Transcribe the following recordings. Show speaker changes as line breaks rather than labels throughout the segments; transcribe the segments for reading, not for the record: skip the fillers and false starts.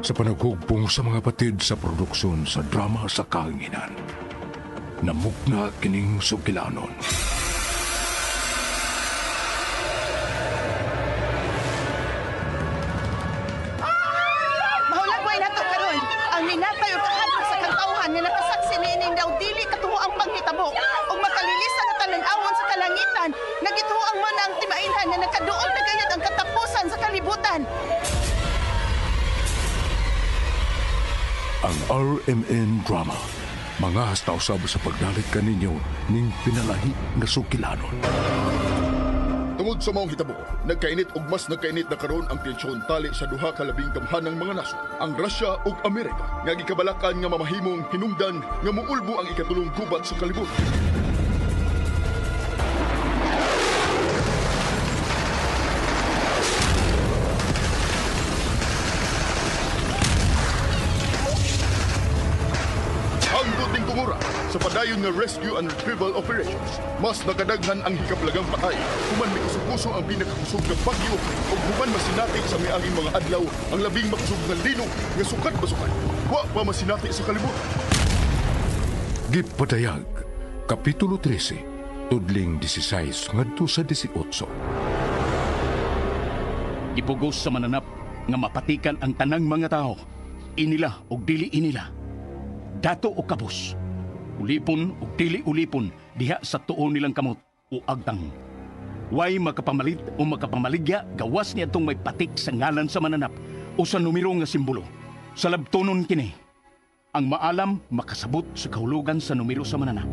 Sa panaghugpong sa mga batid sa produksyon sa drama sa kahanginan, namugna kining sukilanon.
Mahulang buhay na to karon. Ang minatay o kahadlok sa kantauhan nga nakasaksi niining daw dili katuho ang panghitabo ug makalilisa na tanan-awon sa kalangitan. Nagituo mo na ang timainhan nga nakaduol na gayud ang katapusan sa kalibutan.
Ang RMN Drama, mga hastausab sa pagdalit kaninyo ning pinalahi nga sukilanon.
Tungod sa maong hitabo, nagkainit ug mas nagkainit na karon ang tensyon tali sa duha ka labing gamhanang mga nasod, ang Russia ug Amerika, nga gikabalakan nga mamahimong hinungdan nga muulbo ang ikatulong gubat sa kalibutan. Sa padayon nga rescue and retrieval operations, mas nakadaghan ang hikaplagang patay. Human may kusog-kusog ang pinakakusog na bagyo o human masinati sa miaging mga adlaw ang labing makusog na lino nga sukat-basukan. Wa pa masinati sa kalibutan.
Gipadayag, Kapitulo 13, Tudling 16 ngadto sa 18.
Ipugos sa mananap nga mapatikan ang tanang mga tao, inila o dili inila, dato o kabus, ulipon o dili ulipon diha sa tuo nilang kamot o agtang. Way makapamalit o makapamaligya gawas niya itong may patik sa ngalan sa mananap o sa numero nga simbolo. Sa labtonon kini, ang maalam makasabot sa kahulugan sa numero sa mananap.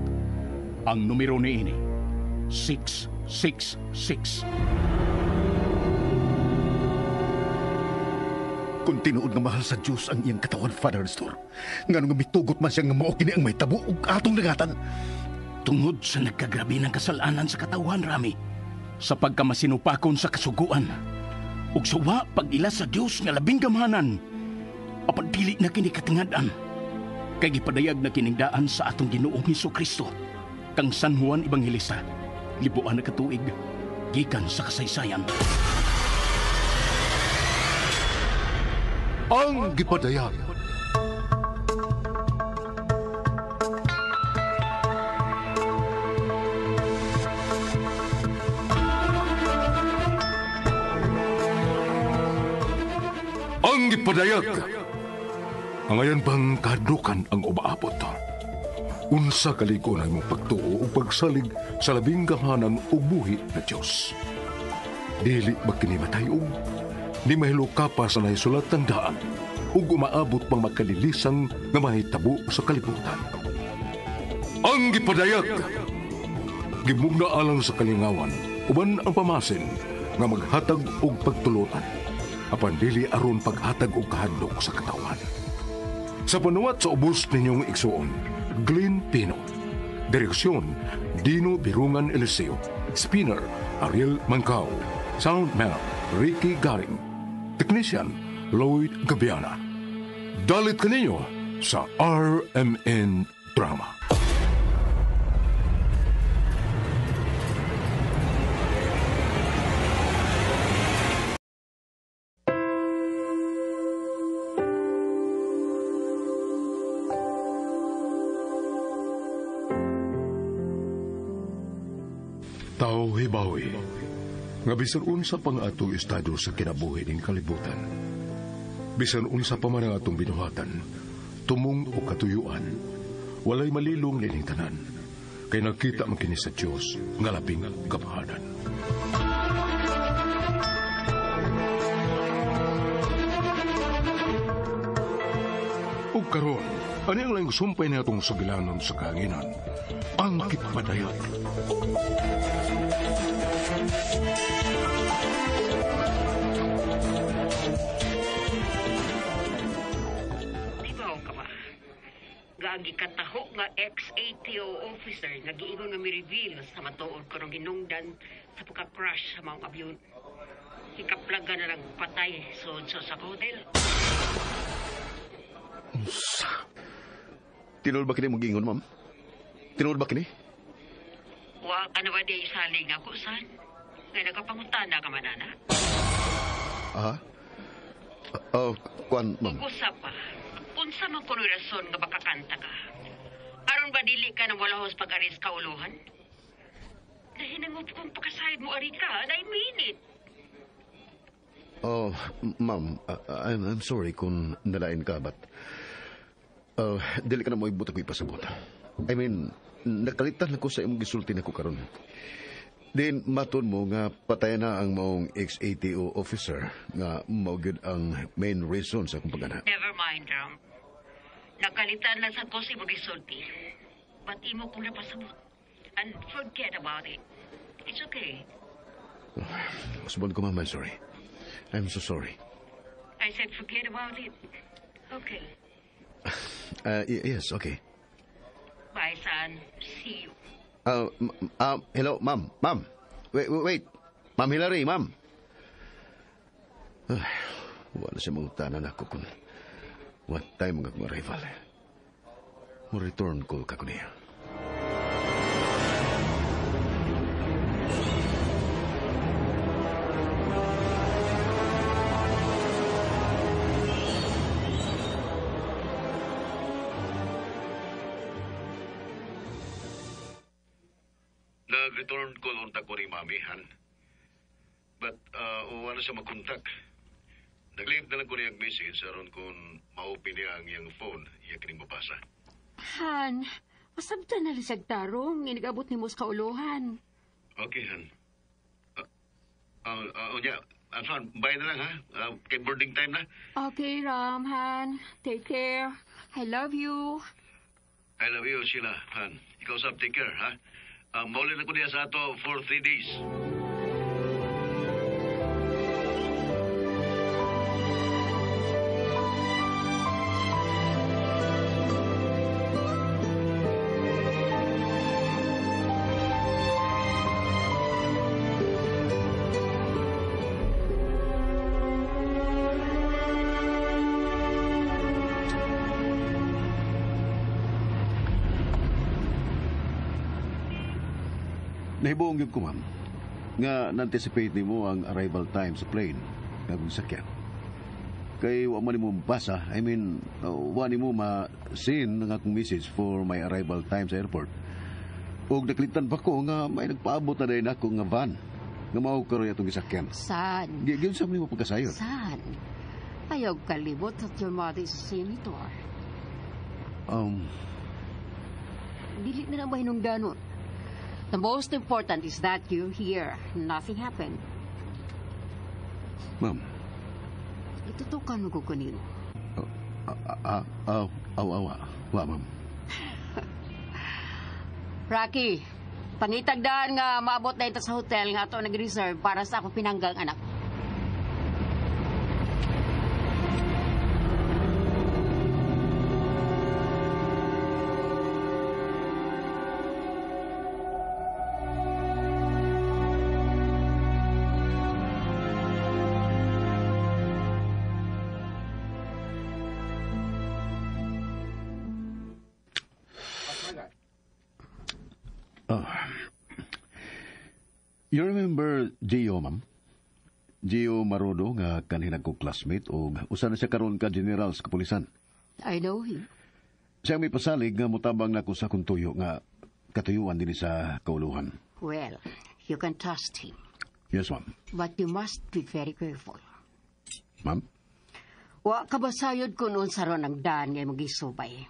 Ang numero ni ini, 666.
Kung tinuod nga mahal sa Diyos ang iyang katawan, Father Nestor, nga nung mitugot man siya nga mao kini ang may tabo ug atong nagatan.
Tungod sa nagkagrabi ng kasalanan sa katawan, Rami, sa pagkamasinupakon sa kasuguan, ug suwa pag-ila sa Diyos nga labing gamhanan, apan dili na kini katingadan, kay gipadayag na kiningdaan sa atong Ginoong Hesukristo, kang San Juan Evangelista, libuan na katuig, gikan sa kasaysayan.
Ang gipadayag. Ang gipadayag. Ang ayan bang kadlukan ang umaabot. Unsa kalikunan mong pagtuo o pagsalig sa labing gamhanan o buhi na Diyos. Dili ba kinimatay di mahilo ka pa sa naisulat ng daan o umaabot pang magkalilisang na mahitabo sa kalibutan. Ang gipadayag! Gimugna alang sa kalingawan, uban ang pamasin nga maghatag og pagtulutan, apan dili aron paghatag og kahadlok sa katawan. Sa panuwat sa ubos ninyong igsuon, Glenn Pino. Direksyon, Dino Birungan Eliseo. Spinner, Ariel Mancao. Soundman, Ricky Garing. Technician, Lloyd Gabiana. Dalit kaninyo sa RMN Drama. Tao hibawi, nga bisan unsa pang atong estado sa kinabuhi ning kalibutan. Bisan unsa pa man ang atong binuhatan, tumong o katuyuan, walay malilong nining tanan, kay nakita man kini sa Dios nga labing gamhanan. Ug karon, ani ang laing sumpay na itong sugilanon sa kahanginan, ang kipadayag.
Tibaw ka ba? Gagi kataho nga ex-ATO officer nag-iingon nga mi-reveal sa matuod ko ng ginungdan sa pagka-crash sa mga abyon. Ikaplaga na lang patay sa hotel.
Tinul ba kini mong gingon, ma'am? Tinul ba kini?
Wa ka na ba di isaling ako, san? Nga nagapangutana ka manana?
Kwan, ma'am.
Ug usa pa, unsa man kuno rason nga makakanta ka? Aron ba dili ka nang walahos pag-aris kauluhan? Nahinangot kong pakasayad mo ari ka, and I mean it.
Oh, ma'am, I'm sorry kung nalain ka, but dili ka na mo ibutang ko ipasabot. I mean, nakalitan ako sa imong gisulti na ko karon. Din maton mo nga patay na ang maong ex-ATO officer nga mao gyud ang main reason sa akong pagana.
Never mind, Ram. Nakalitan lang sa ko si mo gisulti. But imo kong napasabot. And forget about it. It's okay.
Subon ko, ma'am, I'm sorry. I'm so sorry.
I said forget about it. Okay.
Yes, okay.
Bye, son. See you.
Hello, ma'am. Ma'am. Wait. Ma'am Hillary, ma'am. Wala siya mangutanan ako kung what time mga kong arrival. Mo return call ka ko niya.
Nag-return call unta ko ni Mami, Han. But, wala siya mag-contact. Nag-leave na lang ko niya ang message aron kung ma-open niya ang iyang phone, iya kining mabasa.
Han, masabtan na lisag tarong, inigabot ni mo sa kauluhan.
Okay, Han. Yeah, Han, bye na lang, ha? Kay boarding time na.
Okay, Ram, Han. Take care. I love you.
I love you, Sheila, Han. Ikaw sab, take care, ha? Maulin ako niya sa ato for 3 days.
Nahibuong yun ko, ma'am, nga na-anticipate ni mo ang arrival time sa plane na kong sakyan. Kay wa man ni mo basa, wa ni mo ma-seen ng akong message for my arrival time sa airport. Og naklitan pa ko nga may nagpaabot na dahil ako nga van nga mao karoy atong gisakyan.
San?
Gyud sa mo pagkasayon.
San? Ayaw kalibot at your mother is a senator. Dili na lang ba hinungdanon? The most important is that you're here. Nothing happened.
Ma'am.
Itutukan mo ko kanino.
Wa, ma'am.
Rocky, pangitagdaan nga maabot na ito sa hotel nga ito nag-reserve para sa akong pinanggang anak.
You remember Gio, ma'am? Gio Marodo nga kanina ko classmate o usa na siya karon ka general sa kapulisan.
I know him.
Siya may pasalig nga mutabang na ko sa kung tuyo nga katuyuan din sa kauluhan.
Well, you can trust him.
Yes, ma'am.
But you must be very careful.
Ma'am?
Wa ka basayod kung unsa ron ang daan nga imong gisubay.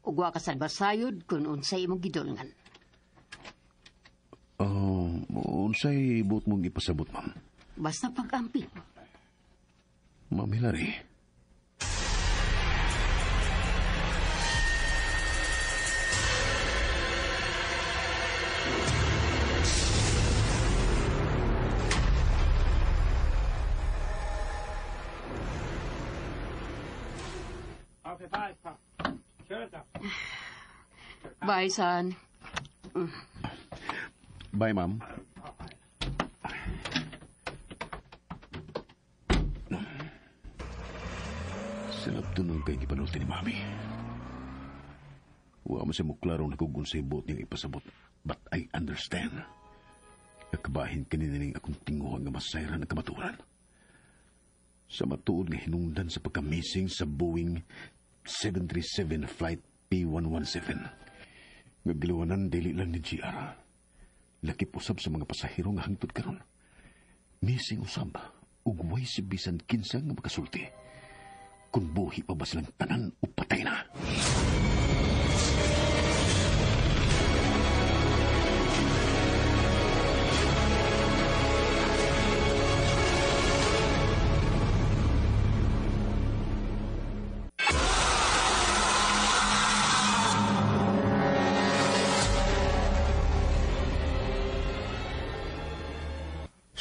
Ug wa ka sad basayod kung unsay imong gidulngan.
Unsay buot mong ipasabot, ma'am?
Basta pag-amping.
Ma'am Hillary.
Bye, son.
Bye, ma'am. Silap tunong kay gipanulti ni Mami. Wa mo siya mo klarong nakugun sa ibot niyang ipasabot. But I understand. Nakabahin kanina ning akong tinguhan nga masayran ng kamaturan. sa matuod nga hinungdan sa pagka-missing sa Boeing 737 Flight P117. Nga giluwanan dili lang ni GR. Lakip usab sa mga pasahero nga hangtod karon. Missing usab ug way si bisan kinsa nga makasulti. Kung buhi pa ba silang tanan o patay na.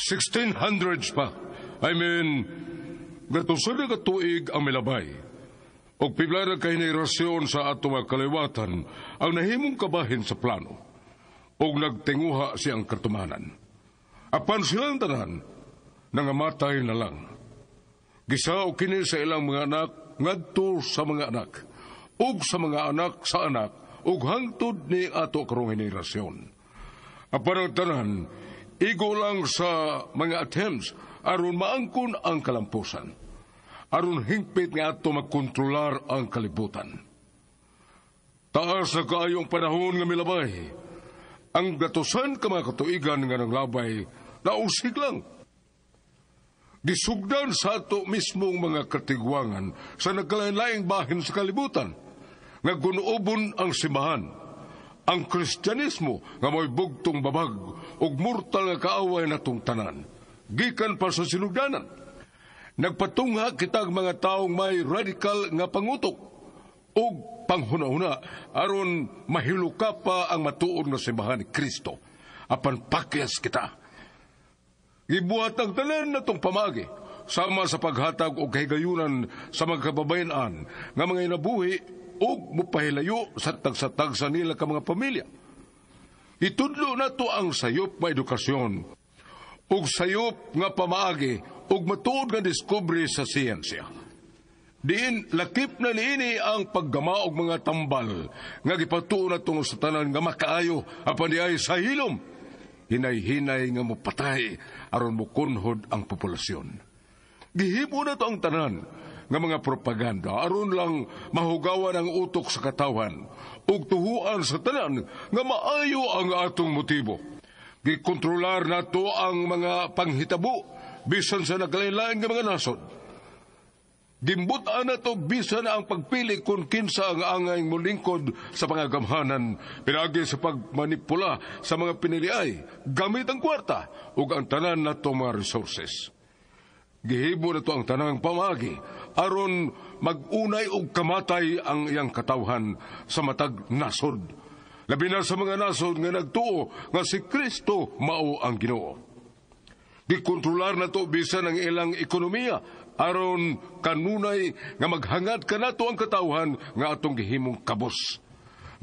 $1600s pa. I mean, gatusan na katuig ang milabay. O pibla na kahinirasyon sa ato mga kaliwatan ang nahimong kabahin sa plano. O nagtinguha siyang katumanan. Apan silang tanan, nangamatay na lang. Gisa o kini sa ilang mga anak, ngadto sa mga anak. O sa mga anak sa anak, o hangtod ni ato karong henerasyon. Apan ang tanan, igo lang sa mga attempts aron maangkon ang kalampusan. Aron hingpit nga ato magkontrolar ang kalibutan. Taas na kaayong panahon nga milabay. Ang gatusan ka mga katuigan nga ng labay nausig lang. Gisugdan sa ato mismong mga katigwangan sa nagkalain-laing bahin sa kalibutan. Nga gunuobon ang simbahan. Ang Kristyanismo nga mo'y bugtong babag ug mortal nga kaaway natong tanan. Gikan pa sa sinugdanan. Nagpatungha kitag mga taong may radical nga pangutok ug panghuna-huna aron mahiluka pa ang matuod nga simbahan ni Kristo. Apan pakyas kita. Gibuhat ang tanan natong pamagi sama sa paghatag og kahigayunan sa mga kababayan nga mga inabuhi ug mupahilayo sa tagsa-tagsa nila ka mga pamilya. Itudlo na to ang sayop nga edukasyon ug sayop nga pamaagi ug matuod nga diskubre sa siyensya. Diin lakip na niini ang paggama og mga tambal nga gipatuo na tungo sa tanan nga makaayo apan diay sa hilom. Hinay-hinay nga mopatay aron mokunhod ang populasyon. Gihimo na to ang tanan nga mga propaganda aron lang mahugawan ang utok sa katawan ug tuhuan sa tanan nga maayo ang atong motibo. Gikontrolar nato ang mga panghitabo bisan sa naglain-lain nga mga nasod. Gimbutan nato bisan ang pagpili kung kinsa ang angay molingkod sa pangagamhanan pinagi sa pagmanipula sa mga piniliay gamit ang kwarta ug ang tanan nato mga resources. Gihibo na to ang tanang pamagi aron mag-unay og kamatay ang iyang katawhan sa matag nasod. Labi na sa mga nasod nga nagtuo nga si Kristo mao ang Ginoo. Gikontrolar na to bisan ang ilang ekonomiya aron kanunay nga maghangad kanato ang katawhan nga atong gihimong kabos,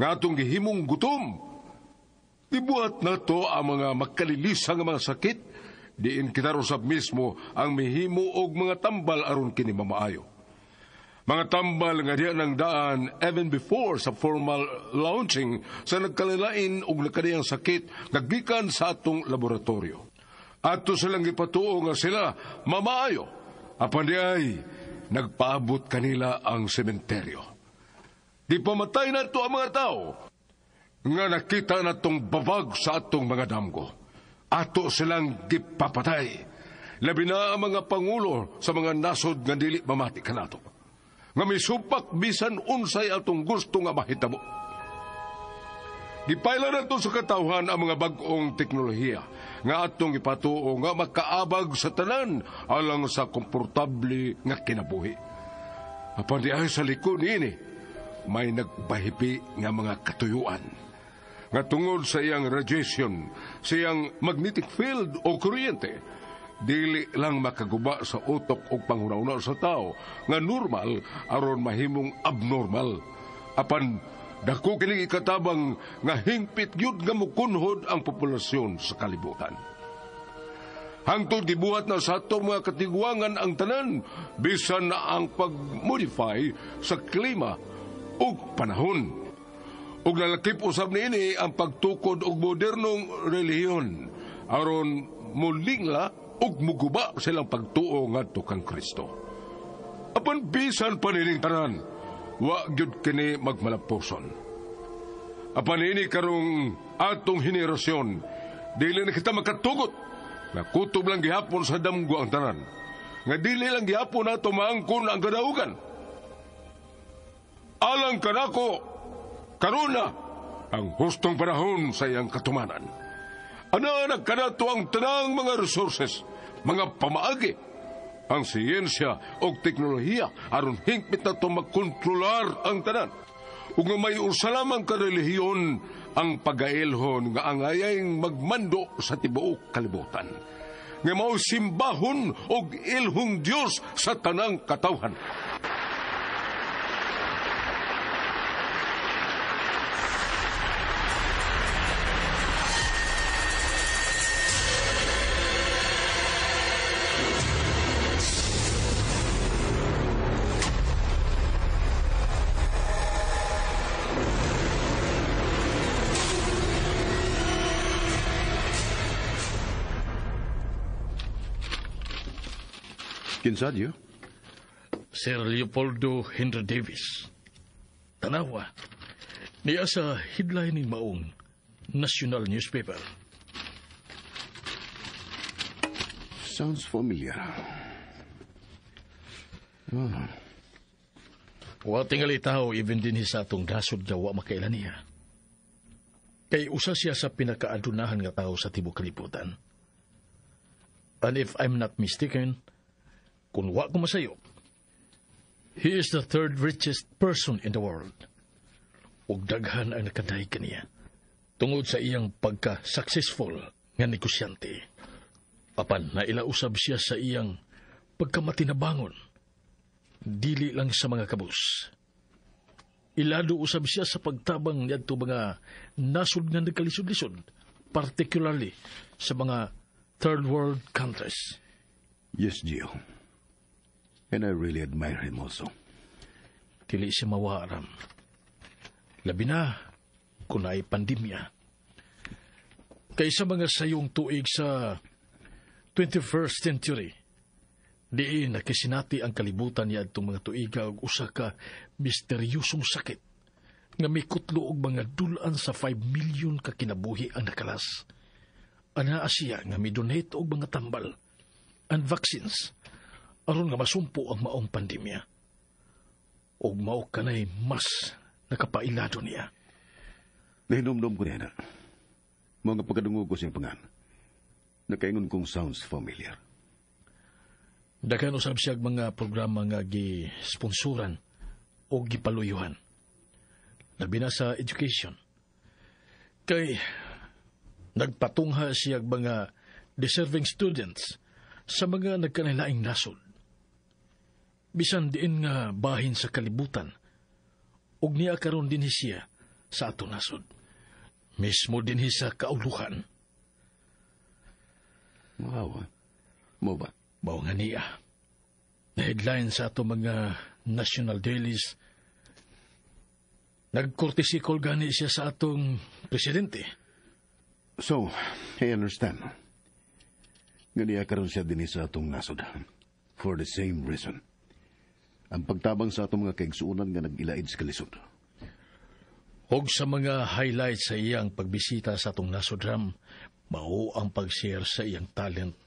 nga atong gihimong gutom. Ibuhat na to ang mga makalilisang mga sakit. Diin kita usab mismo ang mihimo og mga tambal aron kini mamaayo. Mga tambal nga diya ng daan even before sa formal launching sa nagkalilain og nakadiyang sakit naggikan sa atong laboratorio. Ato silang ipatuo nga sila mamaayo. Apan diay nagpaabot kanila ang sementeryo. Di pamatay na to ang mga tao nga nakita natong babag sa atong mga damgo. Ato silang gipapatay. Labi na ang mga pangulo sa mga nasod nga dili mamati kanato. Nga misupak bisan unsay atong gusto nga mahitabo. Gipayla na to sa katawhan ang mga bag-ong teknolohiya nga atong ipatuo nga makaabag sa tanan alang sa komportable nga kinabuhi. Apan di ay sa likod niini, may nagpahipi nga mga katuyuan. Nga tungod sa iyang radiation, sa iyang magnetic field o kuryente, dili lang makaguba sa utok o pangunauna sa tao nga normal aron mahimong abnormal. Apan dako kini ikatabang nga hingpit gyud nga mokunhod ang populasyon sa kalibutan. Hangtod gibuhat na sa atong mga katigwangan ang tanan bisan na ang pag-modify sa klima ug panahon. Ug nalakip usab niini ang pagtukod og modernong relihiyon aron mulingla ug muguba silang pagtuo ngadto kang Kristo. Apan bisan panining tanan, wa gyud kini magmalapuson. Apan ini karong atong henerasyon, dili na kita makatugot. Nakutob lang gihapon sa damgo ang tanan. Nga dili lang gihapon nato maangkon ang kadaugan. Alang kanako, karuna ang hustong panahon sa iyang katumanan. Ana kanato ang tanang mga resources, mga pamaagi, ang siyensya o teknolohiya aron hingpit na ito magkontrolar ang tanan. Ug nga may usa lamang ka relihiyon ang pagailhon nga angayayng magmando sa tibuok kalibutan. Nga mao simbahon og ilhong Dios sa tanang katawhan.
Kinsadyo?
Sir Leopoldo Henry Davis. Tanawa, niya sa headline ng maong national newspaper.
Sounds familiar.
Wa tingali tao even din sa atong dasod nga wa makailan niya. Kay usa siya sa pinakaadunahan nga tao sa tibuok kalibutan. And if I'm not mistaken, kung wa ko masayo, he is the third richest person in the world. Ug daghan ang nakadaig kaniya tungod sa iyang pagka-successful nga negosyante. Apan nailausab siya sa iyang pagkamatinabangon, dili lang sa mga kabus. Ilado usab siya sa pagtabang ngadto mga nasud nga nagkalisod-lisod, particularly sa mga third world countries.
Yes, Gio. And I really admire him also.
Dili siya mawaram. Labi na kung ay pandemya. Kaysa mga sayong tuig sa 21st century, di nakisinati ang kalibutan niya itong mga tuiga og usa ka misteryosong sakit nga may kutlo og mga dulan sa 5 million ka kinabuhi ang nakalas. Anaa siya nga may donate og mga tambal and vaccines aron nga masumpo ang maong pandemya. Og mao kanay mas nakapailado niya.
Nahinomdom ko niya na. Mga pagkadungog ko siyang pangan. Nakaingon kong sounds familiar.
Daghan usab siya mga programa nga gi-sponsoran o gipaluyuhan. Labi na sa education. Kay nagpatungha siya mga deserving students sa mga nagkanilaing nasod. Bisan diin nga bahin sa kalibutan, ug niya karon din siya sa ato nasod. Mismo din sa kauluhan.
Wow. Mo ba?
Mao nga niya. Na-headline sa ato mga national dailies. Nagkortisikol gani siya sa atong presidente.
So, I understand. Ganiya karon siya din sa atong nasod. For the same reason. Ang pagtabang sa atong mga kaigsuunan nga nag-ilaid sa kalisod.
Og sa mga highlights sa iyang pagbisita sa atong nasod, Ram, mao ang pag-share sa iyang talent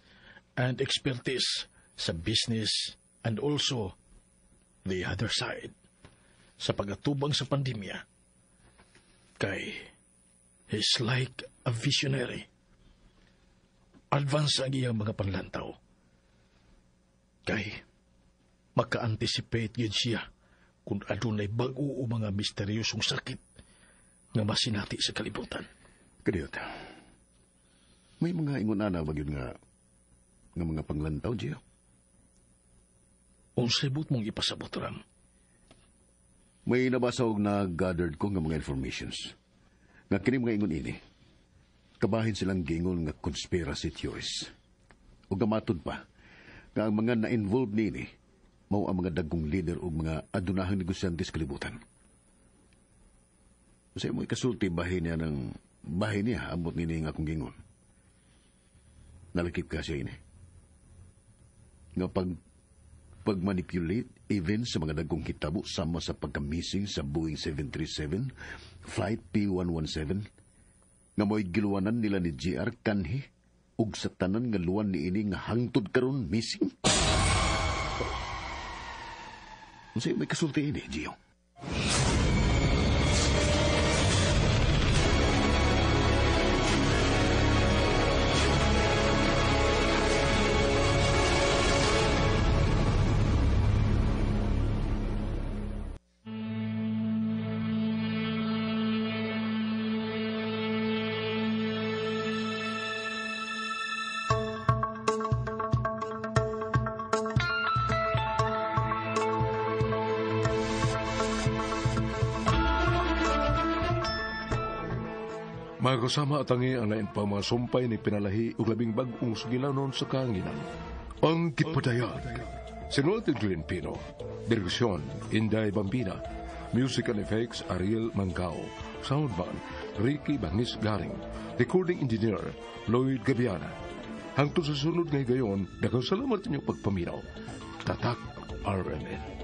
and expertise sa business and also the other side sa pagatubang sa pandemya. Kay he's like a visionary. Advance ang iyang mga panlantaw. Kay maka-anticipate yun siya kung adunay bago o mga misteryosong sakit nga masinati sa kalibutan.
Kadiyot, may mga ingon-ana ba yun nga mga panglantaw, Gio?
Unsay but mong ipasabot, Ram?
May nabasa og na-gathered ko nga mga informations. Nga kini mga ingon ini, kabahin silang gingon nga conspiracy theories. O gamatod pa, nga ang mga na-involved nini, mao ang mga dagkong leader o mga adunahang negosyante sa kalibutan. Kasi mo ikasulti bahin niya amot nini nga akong gingon. Nalakip ka siya ini. Nga pagmanipulate even sa mga dagkong hitabo sama sa pagka-missing sa Boeing 737, Flight P117, nga mo'y giluwanan nila ni JR kanhi ug sa tanan nga luwan ni ini nga hangtod karon missing. Unsay may kasulti ini, Gio?
Mga kasama at tangi ang lain pa mga sumpay ni pinalahi ug labing bag-ong sugilanon sa kahanginan. Ang Gipadayag. Sinulat ni Glenn Pino. Direksyon, Inday Bambina. Music and Effects, Ariel Mangao. Soundman, Ricky Bangis Garing. Recording Engineer, Lloyd Gabiana. Hangtod sa sunod ngay gayon, daghang salamat inyong pagpaminaw. Tatak RMN.